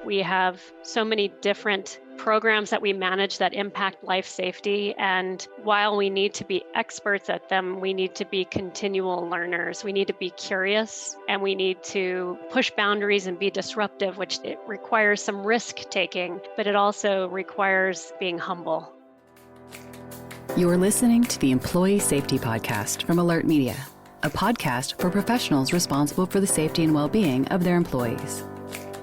We have so many different programs that we manage that impact life safety. And while we need to be experts at them, we need to be continual learners. We need to be curious and we need to push boundaries and be disruptive, which it requires some risk taking, but it also requires being humble. You're listening to the Employee Safety Podcast from Alert Media, a podcast for professionals responsible for the safety and well-being of their employees.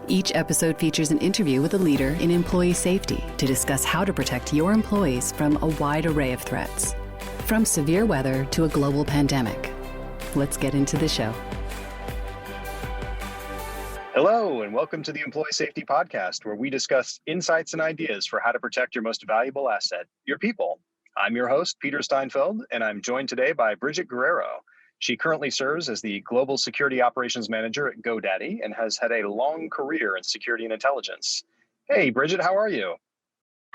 Each episode features an interview with a leader in employee safety to discuss how to protect your employees from a wide array of threats, from severe weather to a global pandemic. Let's get into the show. Hello, and welcome to the Employee Safety Podcast, where we discuss insights and ideas for how to protect your most valuable asset, your people. I'm your host, Peter Steinfeld, and I'm joined today by Bridget Guerrero. She currently serves as the Global Security Operations Manager at GoDaddy and has had a long career in security and intelligence. Hey, Bridget, how are you?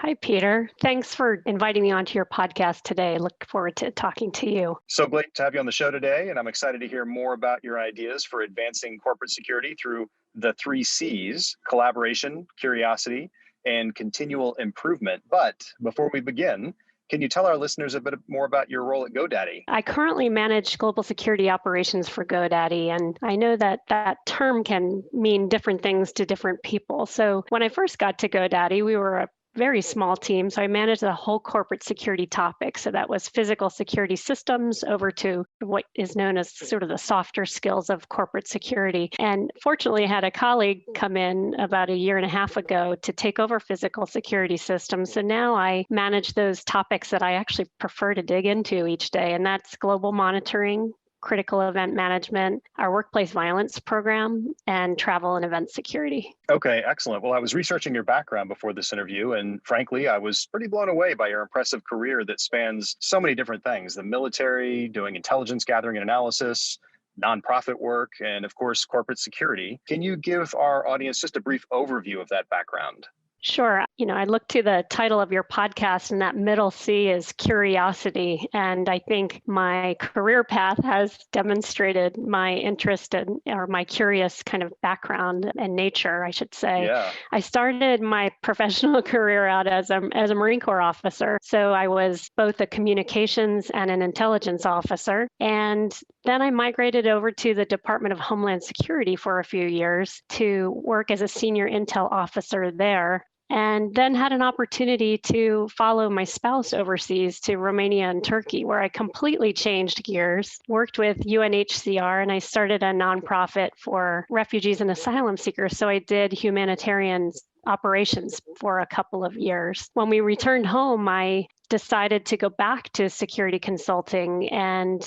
Hi, Peter. Thanks for inviting me onto your podcast today. Look forward to talking to you. So great to have you on the show today, and I'm excited to hear more about your ideas for advancing corporate security through the 3 C's: collaboration, curiosity, and continual improvement. But before we begin, can you tell our listeners a bit more about your role at GoDaddy? I currently manage global security operations for GoDaddy, and I know that that term can mean different things to different people. So when I first got to GoDaddy, we were a very small team. So I managed the whole corporate security topic. So that was physical security systems over to what is known as sort of the softer skills of corporate security. And fortunately, I had a colleague come in about a year and a half ago to take over physical security systems. So now I manage those topics that I actually prefer to dig into each day. And that's global monitoring, critical event management, our workplace violence program, and travel and event security. Okay, excellent. Well, I was researching your background before this interview, and frankly, I was pretty blown away by your impressive career that spans so many different things: the military, doing intelligence gathering and analysis, nonprofit work, and of course, corporate security. Can you give our audience just a brief overview of that background? Sure. I look to the title of your podcast, and that middle C is curiosity. And I think my career path has demonstrated my interest in, or my curious kind of background and nature, I should say. Yeah. I started my professional career out as a Marine Corps officer. So I was both a communications and an intelligence officer. And then I migrated over to the Department of Homeland Security for a few years to work as a senior intel officer there. And then had an opportunity to follow my spouse overseas to Romania and Turkey, where I completely changed gears, worked with UNHCR, and I started a nonprofit for refugees and asylum seekers. So I did humanitarian operations for a couple of years. When we returned home, I decided to go back to security consulting and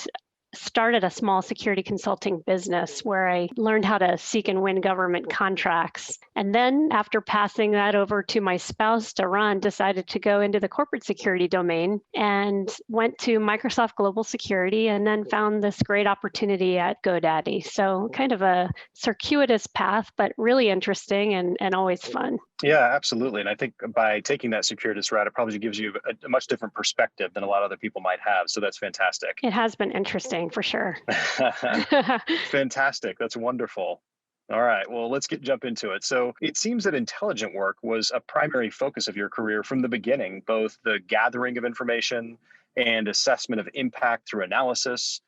started a small security consulting business where I learned how to seek and win government contracts. And then after passing that over to my spouse to run, decided to go into the corporate security domain and went to Microsoft Global Security and then found this great opportunity at GoDaddy. So kind of a circuitous path, but really interesting and always fun. Yeah, absolutely. And I think by taking that circuitous route, it probably gives you a much different perspective than a lot of other people might have. So that's fantastic. It has been interesting for sure. Fantastic. That's wonderful. All right, well, let's jump into it. So it seems that intelligent work was a primary focus of your career from the beginning, both the gathering of information and assessment of impact through analysis.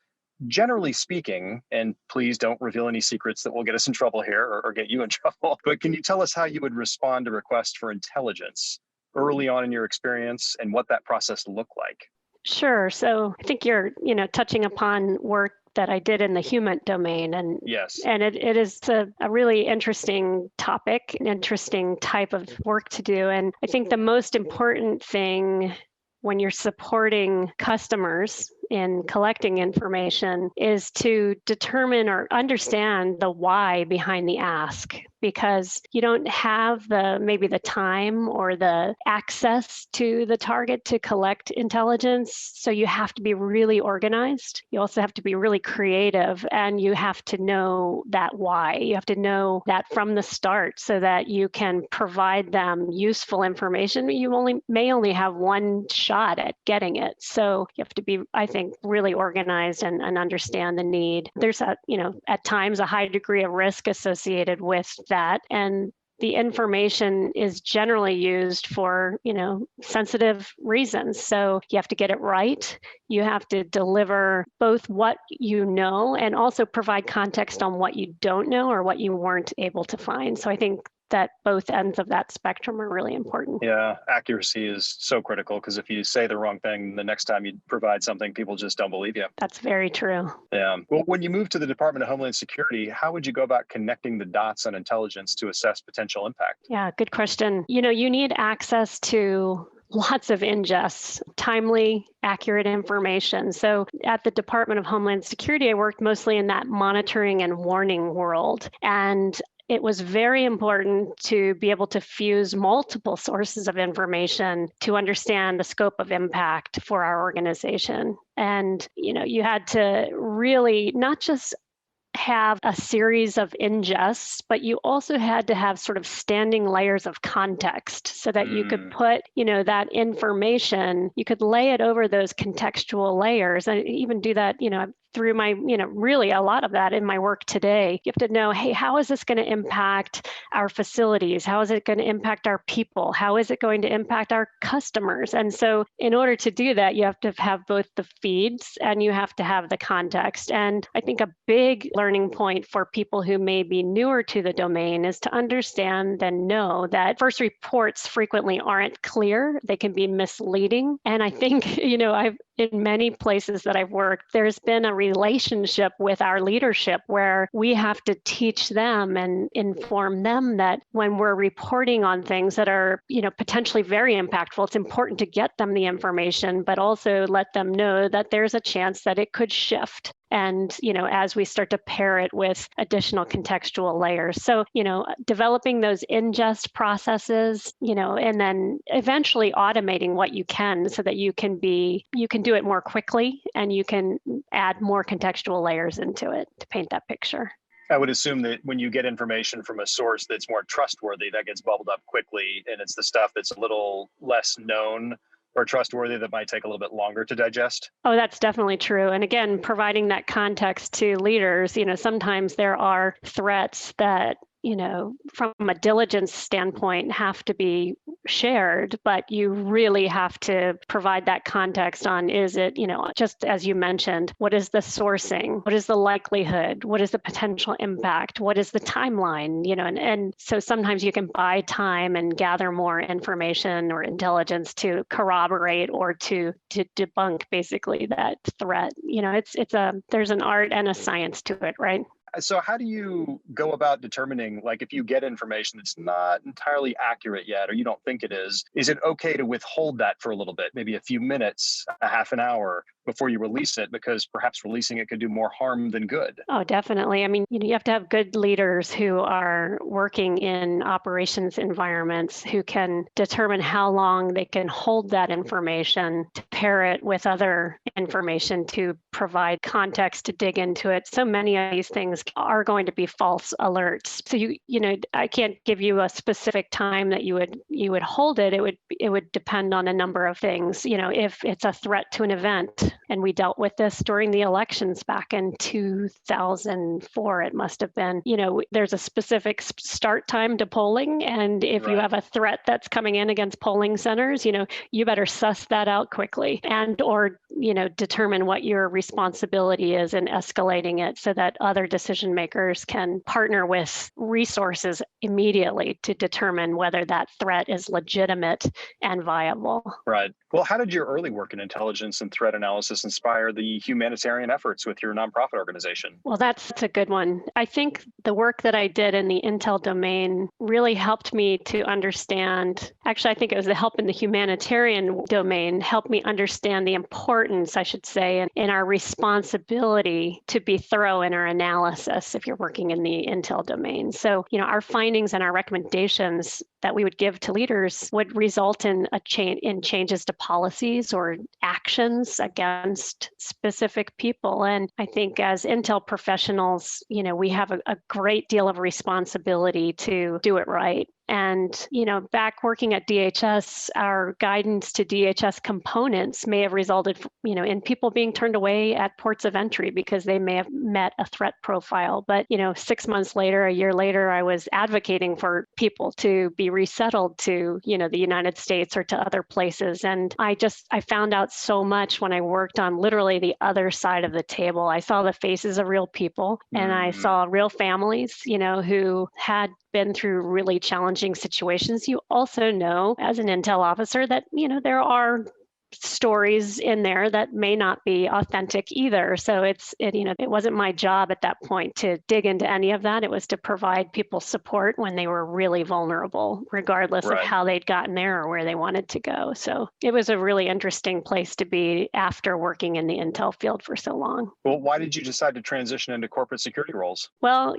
Generally speaking, and please don't reveal any secrets that will get us in trouble here or get you in trouble, but can you tell us how you would respond to requests for intelligence early on in your experience and what that process looked like? Sure. So I think you're, touching upon work that I did in the human domain. And yes, and it is a really interesting topic, an interesting type of work to do. And I think the most important thing when you're supporting customers in collecting information is to determine or understand the why behind the ask, because you don't have maybe the time or the access to the target to collect intelligence. So you have to be really organized. You also have to be really creative, and you have to know that why. You have to know that from the start so that you can provide them useful information. You may only have one shot at getting it. So you have to be, I think, really organized and understand the need. There's at times a high degree of risk associated with that. And the information is generally used for, sensitive reasons. So you have to get it right. You have to deliver both what you know and also provide context on what you don't know or what you weren't able to find. So I think that both ends of that spectrum are really important. Yeah, accuracy is so critical because if you say the wrong thing, the next time you provide something, people just don't believe you. That's very true. Yeah. Well, when you move to the Department of Homeland Security, how would you go about connecting the dots on intelligence to assess potential impact? Yeah, good question. You need access to lots of ingests, timely, accurate information. So at the Department of Homeland Security, I worked mostly in that monitoring and warning world. And it was very important to be able to fuse multiple sources of information to understand the scope of impact for our organization. And, you had to really not just have a series of ingests, but you also had to have sort of standing layers of context so that you could put, that information, you could lay it over those contextual layers. I even do that, through my, really a lot of that in my work today. You have to know, hey, how is this going to impact our facilities? How is it going to impact our people? How is it going to impact our customers? And so in order to do that, you have to have both the feeds and you have to have the context. And I think a big learning point for people who may be newer to the domain is to understand and know that first reports frequently aren't clear. They can be misleading. And I think, in many places that I've worked, there's been a relationship with our leadership where we have to teach them and inform them that when we're reporting on things that are, potentially very impactful, it's important to get them the information, but also let them know that there's a chance that it could shift. And, as we start to pair it with additional contextual layers. So, developing those ingest processes, and then eventually automating what you can so that you can do it more quickly and you can add more contextual layers into it to paint that picture. I would assume that when you get information from a source that's more trustworthy, that gets bubbled up quickly, and it's the stuff that's a little less known or trustworthy that might take a little bit longer to digest? Oh, that's definitely true. And again, providing that context to leaders, sometimes there are threats that, from a diligence standpoint have to be shared, but you really have to provide that context on, is it, just as you mentioned, what is the sourcing? What is the likelihood? What is the potential impact? What is the timeline? And so sometimes you can buy time and gather more information or intelligence to corroborate or to debunk basically that threat. There's an art and a science to it, right? So how do you go about determining, like, if you get information that's not entirely accurate yet, or you don't think it is it okay to withhold that for a little bit, maybe a few minutes, a half an hour before you release it, because perhaps releasing it could do more harm than good? Oh, definitely. I mean, you have to have good leaders who are working in operations environments who can determine how long they can hold that information, to pair it with other information to provide context, to dig into it. So many of these things are going to be false alerts. So I can't give you a specific time that you would hold it. It would depend on a number of things. If it's a threat to an event, and we dealt with this during the elections back in 2004, it must have been, there's a specific start time to polling. And if you have a threat that's coming in against polling centers, you better suss that out quickly or determine what your responsibility is in escalating it so that other decision makers can partner with resources immediately to determine whether that threat is legitimate and viable. Right. Well, how did your early work in intelligence and threat analysis inspire the humanitarian efforts with your nonprofit organization? Well, that's a good one. I think the work that I did in the intel domain really helped me to understand, actually, I think it was the help in the humanitarian domain, helped me understand the importance, I should say, in our responsibility to be thorough in our analysis if you're working in the intel domain. So, our findings and our recommendations that we would give to leaders would result in changes to policies or actions against specific people. And I think as intel professionals, we have a great deal of responsibility to do it right. And, back working at DHS, our guidance to DHS components may have resulted, in people being turned away at ports of entry because they may have met a threat profile. But, 6 months later, a year later, I was advocating for people to be resettled to, the United States or to other places. And I found out so much when I worked on literally the other side of the table. I saw the faces of real people, and I saw real families, who had been through really challenging situations. You also know as an intel officer that, there are stories in there that may not be authentic either. So it wasn't my job at that point to dig into any of that. It was to provide people support when they were really vulnerable, regardless of how they'd gotten there or where they wanted to go. So it was a really interesting place to be after working in the intel field for so long. Well, why did you decide to transition into corporate security roles? Well,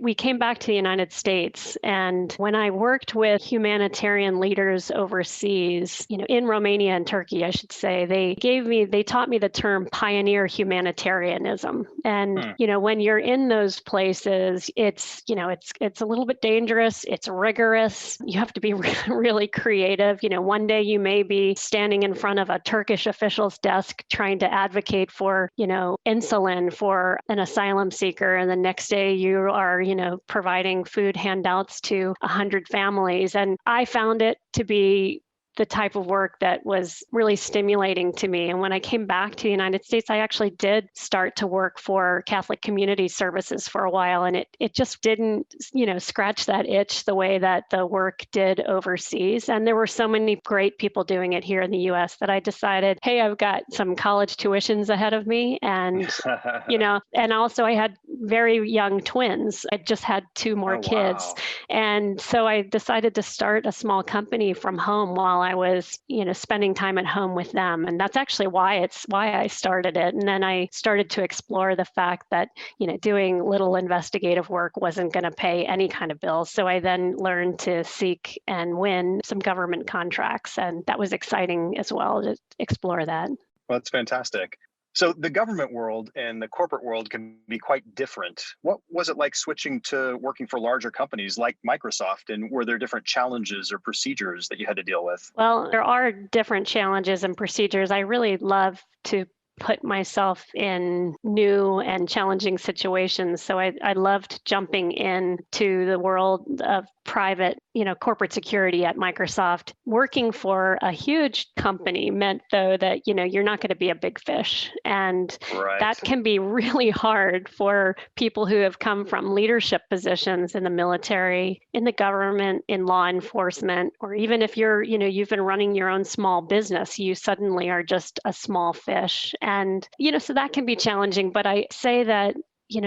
we came back to the United States, and when I worked with humanitarian leaders overseas, in Romania and Turkey, I should say, they taught me the term pioneer humanitarianism. And, when you're in those places, it's a little bit dangerous. It's rigorous. You have to be really creative. One day you may be standing in front of a Turkish official's desk trying to advocate for, insulin for an asylum seeker. And the next day you are, providing food handouts to 100 families. And I found it to be the type of work that was really stimulating to me. And when I came back to the United States, I actually did start to work for Catholic Community Services for a while. And it just didn't, scratch that itch the way that the work did overseas. And there were so many great people doing it here in the US that I decided, hey, I've got some college tuitions ahead of me. And, and also I had very young twins. I just had 2 more kids. Wow. And so I decided to start a small company from home while I was, spending time at home with them. And that's actually why I started it. And then I started to explore the fact that, doing little investigative work wasn't going to pay any kind of bills. So I then learned to seek and win some government contracts. And that was exciting as well to explore that. Well, that's fantastic. So the government world and the corporate world can be quite different. What was it like switching to working for larger companies like Microsoft? And were there different challenges or procedures that you had to deal with? Well, there are different challenges and procedures. I really love to put myself in new and challenging situations. So I loved jumping into the world of private, corporate security at Microsoft. Working for a huge company meant, though, that, you're not going to be a big fish. And that can be really hard for people who have come from leadership positions in the military, in the government, in law enforcement, or even if you've been running your own small business, you suddenly are just a small fish. And, so that can be challenging. But I say that, I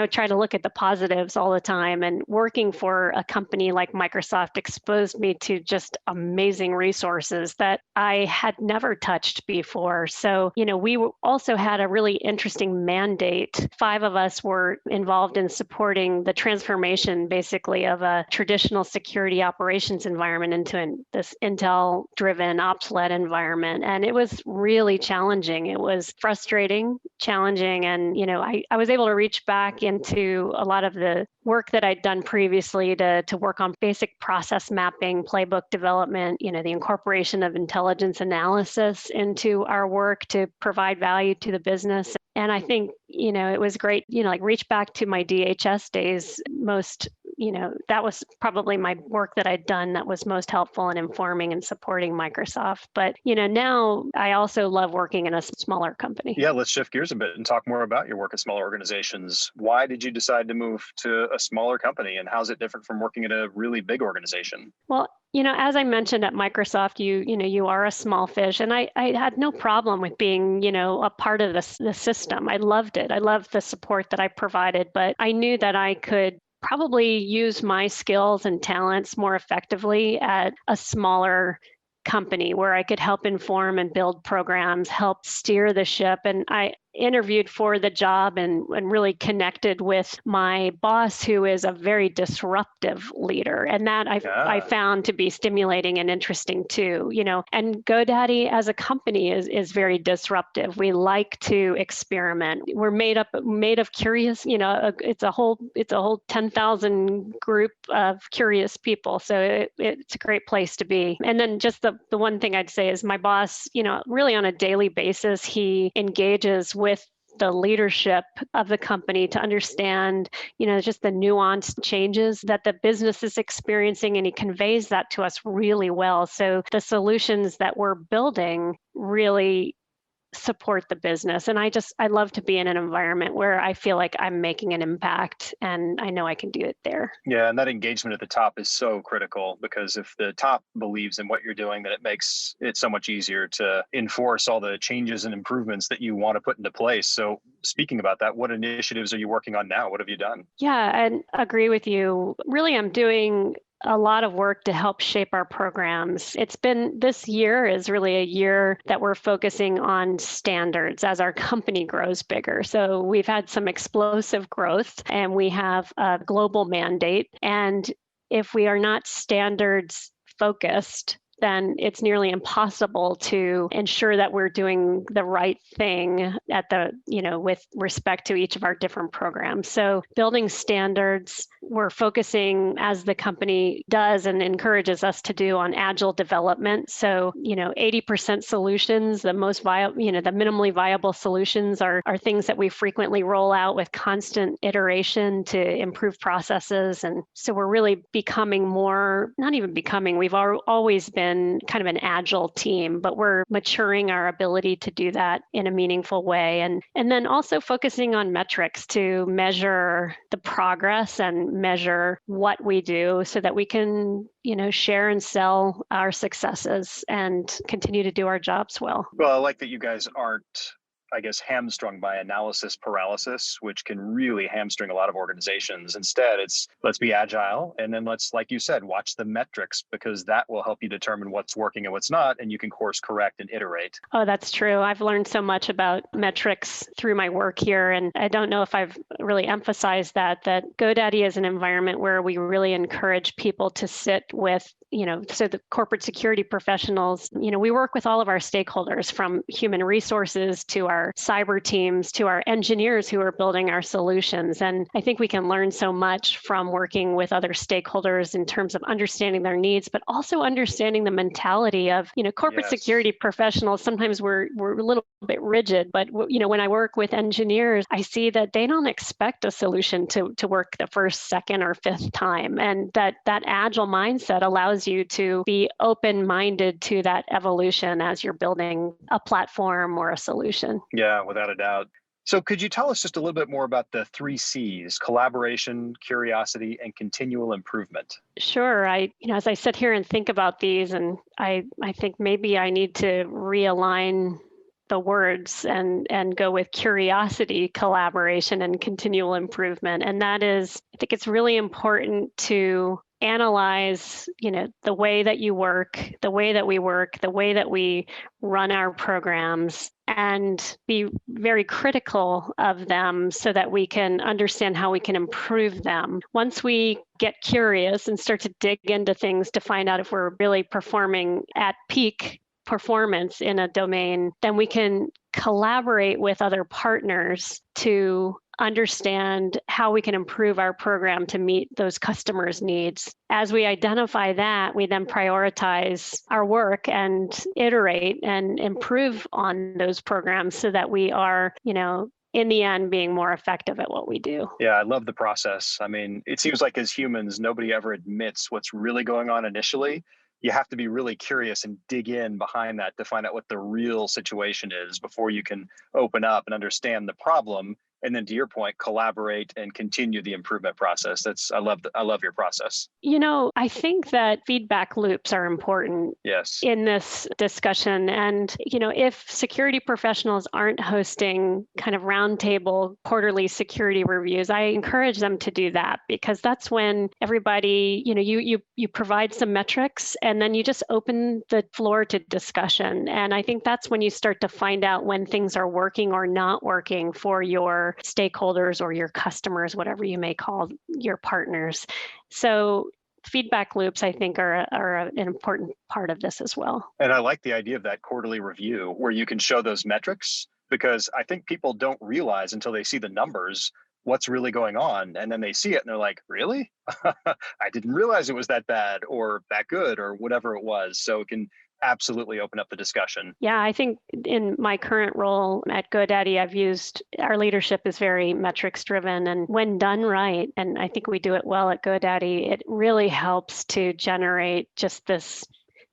would try to look at the positives all the time, and working for a company like Microsoft exposed me to just amazing resources that I had never touched before. So, we also had a really interesting mandate. 5 of us were involved in supporting the transformation, basically, of a traditional security operations environment into this intel-driven ops-led environment. And it was really challenging. It was frustrating, challenging, and I was able to reach back into a lot of the work that I'd done previously to work on basic process mapping, playbook development, the incorporation of intelligence analysis into our work to provide value to the business. And I think, it was great, reach back to my DHS days that was probably my work that I'd done that was most helpful in informing and supporting Microsoft. But, now I also love working in a smaller company. Yeah, let's shift gears a bit and talk more about your work at smaller organizations. Why did you decide to move to a smaller company, and how's it different from working at a really big organization? Well, as I mentioned at Microsoft, you are a small fish, and I had no problem with being, a part of the system. I loved it. I loved the support that I provided, but I knew that I could probably use my skills and talents more effectively at a smaller company where I could help inform and build programs, help steer the ship. And interviewed for the job and really connected with my boss, who is a very disruptive leader. And that I found to be stimulating and interesting too, and GoDaddy as a company is very disruptive. We like to experiment. We're made of curious, it's a whole 10,000 group of curious people. So it's a great place to be. And then just the one thing I'd say is my boss, really on a daily basis, he engages with the leadership of the company to understand, just the nuanced changes that the business is experiencing, and he conveys that to us really well. So the solutions that we're building really support the business. And I love to be in an environment where I feel like I'm making an impact and I know I can do it there. Yeah, and that engagement at the top is so critical, because if the top believes in what you're doing, then it makes it so much easier to enforce all the changes and improvements that you want to put into place. So speaking about that, what initiatives are you working on now? What have you done? Yeah, and agree with you. Really, I'm doing a lot of work to help shape our programs. This year is really a year that we're focusing on standards as our company grows bigger. So we've had some explosive growth and we have a global mandate. And if we are not standards focused, then it's nearly impossible to ensure that we're doing the right thing with respect to each of our different programs. So building standards, we're focusing, as the company does and encourages us to do, on agile development. So, 80% solutions, the minimally viable solutions are things that we frequently roll out with constant iteration to improve processes. And so we're really we've always been kind of an agile team, but we're maturing our ability to do that in a meaningful way. And then also focusing on metrics to measure the progress and measure what we do so that we can, share and sell our successes and continue to do our jobs well. Well, I like that you guys aren't, I guess, hamstrung by analysis paralysis, which can really hamstring a lot of organizations. Instead, it's let's be agile. And then let's, like you said, watch the metrics, because that will help you determine what's working and what's not. And you can course correct and iterate. Oh, that's true. I've learned so much about metrics through my work here. And I don't know if I've really emphasized that GoDaddy is an environment where we really encourage people to sit with, so the corporate security professionals, we work with all of our stakeholders, from human resources to our cyber teams to our engineers who are building our solutions. And I think we can learn so much from working with other stakeholders in terms of understanding their needs, but also understanding the mentality of, corporate security professionals. Sometimes we're a little bit rigid, but when I work with engineers, I see that they don't expect a solution to work the first, second, or fifth time. And that agile mindset allows you to be open-minded to that evolution as you're building a platform or a solution. Yeah, without a doubt. So could you tell us just a little bit more about the 3 C's: collaboration, curiosity, and continual improvement? Sure. As I sit here and think about these, and I think maybe I need to realign the words and go with curiosity, collaboration, and continual improvement. And that is, I think it's really important to analyze, the way that you work, the way that we work, the way that we run our programs, and be very critical of them so that we can understand how we can improve them. Once we get curious and start to dig into things to find out if we're really performing at peak performance in a domain, then we can collaborate with other partners to understand how we can improve our program to meet those customers' needs. As we identify that, we then prioritize our work and iterate and improve on those programs so that we are, in the end, being more effective at what we do. Yeah, I love the process. I mean, it seems like as humans, nobody ever admits what's really going on initially. You have to be really curious and dig in behind that to find out what the real situation is before you can open up and understand the problem and then to your point, collaborate and continue the improvement process. I love your process. I think that feedback loops are important Yes. in this discussion. And, if security professionals aren't hosting kind of roundtable quarterly security reviews, I encourage them to do that, because that's when everybody, you provide some metrics and then you just open the floor to discussion. And I think that's when you start to find out when things are working or not working for your stakeholders or your customers, whatever you may call your partners. So feedback loops, I think, are an important part of this as well. And I like the idea of that quarterly review where you can show those metrics, because I think people don't realize until they see the numbers what's really going on. And then they see it and they're like, really? I didn't realize it was that bad or that good or whatever it was. So it can absolutely open up the discussion. Yeah, I think in my current role at GoDaddy, our leadership is very metrics driven, and when done right, and I think we do it well at GoDaddy, it really helps to generate just this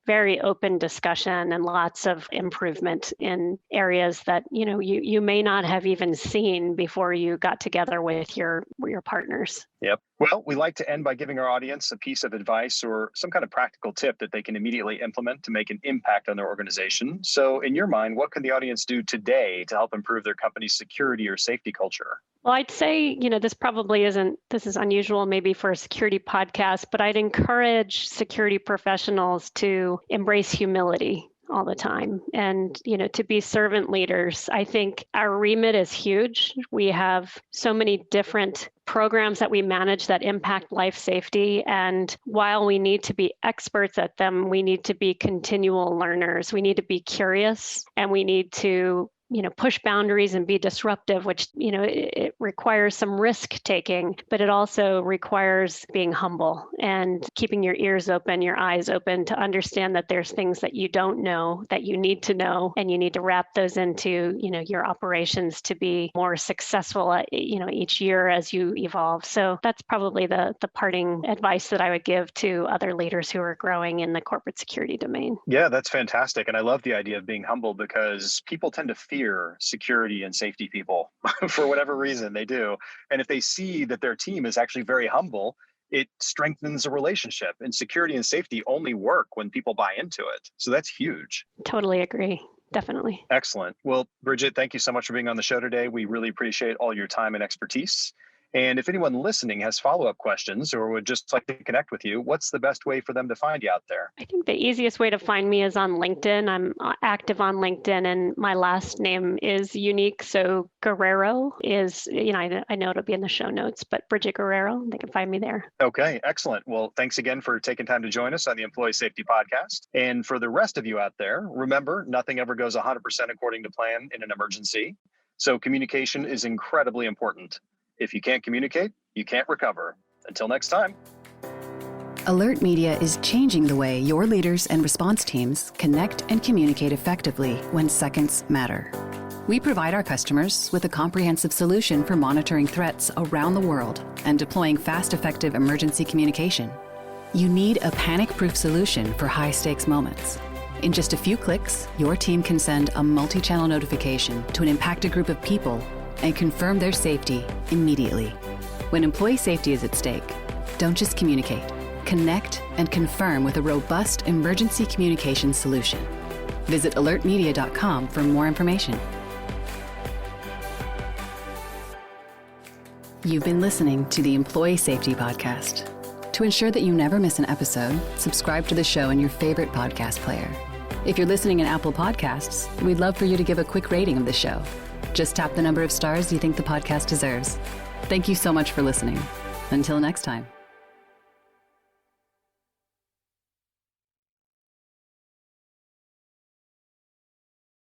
very open discussion and lots of improvement in areas that you may not have even seen before you got together with your partners. Yep. Well, we like to end by giving our audience a piece of advice or some kind of practical tip that they can immediately implement to make an impact on their organization. So in your mind, what can the audience do today to help improve their company's security or safety culture? Well, I'd say, this is unusual maybe for a security podcast, but I'd encourage security professionals to embrace humility all the time and, to be servant leaders. I think our remit is huge. We have so many different programs that we manage that impact life safety. And while we need to be experts at them, we need to be continual learners. We need to be curious, and we need to push boundaries and be disruptive, which, it requires some risk taking, but it also requires being humble and keeping your ears open, your eyes open to understand that there's things that you don't know that you need to know, and you need to wrap those into, your operations to be more successful, each year as you evolve. So that's probably the parting advice that I would give to other leaders who are growing in the corporate security domain. Yeah, that's fantastic. And I love the idea of being humble, because people tend to fear security and safety people for whatever reason they do. And if they see that their team is actually very humble, it strengthens a relationship. And security and safety only work when people buy into it. So that's huge. Totally agree. Definitely. Excellent. Well, Bridget, thank you so much for being on the show today. We really appreciate all your time and expertise. And if anyone listening has follow-up questions or would just like to connect with you, what's the best way for them to find you out there? I think the easiest way to find me is on LinkedIn. I'm active on LinkedIn, and my last name is unique. So Guerrero is, I know it'll be in the show notes, but Bridget Guerrero, they can find me there. Okay, excellent. Well, thanks again for taking time to join us on the Employee Safety Podcast. And for the rest of you out there, remember, nothing ever goes 100% according to plan in an emergency. So communication is incredibly important. If you can't communicate, you can't recover. Until next time. Alert Media is changing the way your leaders and response teams connect and communicate effectively when seconds matter. We provide our customers with a comprehensive solution for monitoring threats around the world and deploying fast, effective emergency communication. You need a panic-proof solution for high-stakes moments. In just a few clicks, your team can send a multi-channel notification to an impacted group of people and confirm their safety immediately. When employee safety is at stake, don't just communicate. Connect and confirm with a robust emergency communications solution. Visit alertmedia.com for more information. You've been listening to the Employee Safety Podcast. To ensure that you never miss an episode, subscribe to the show in your favorite podcast player. If you're listening in Apple Podcasts, we'd love for you to give a quick rating of the show. Just tap the number of stars you think the podcast deserves. Thank you so much for listening. Until next time.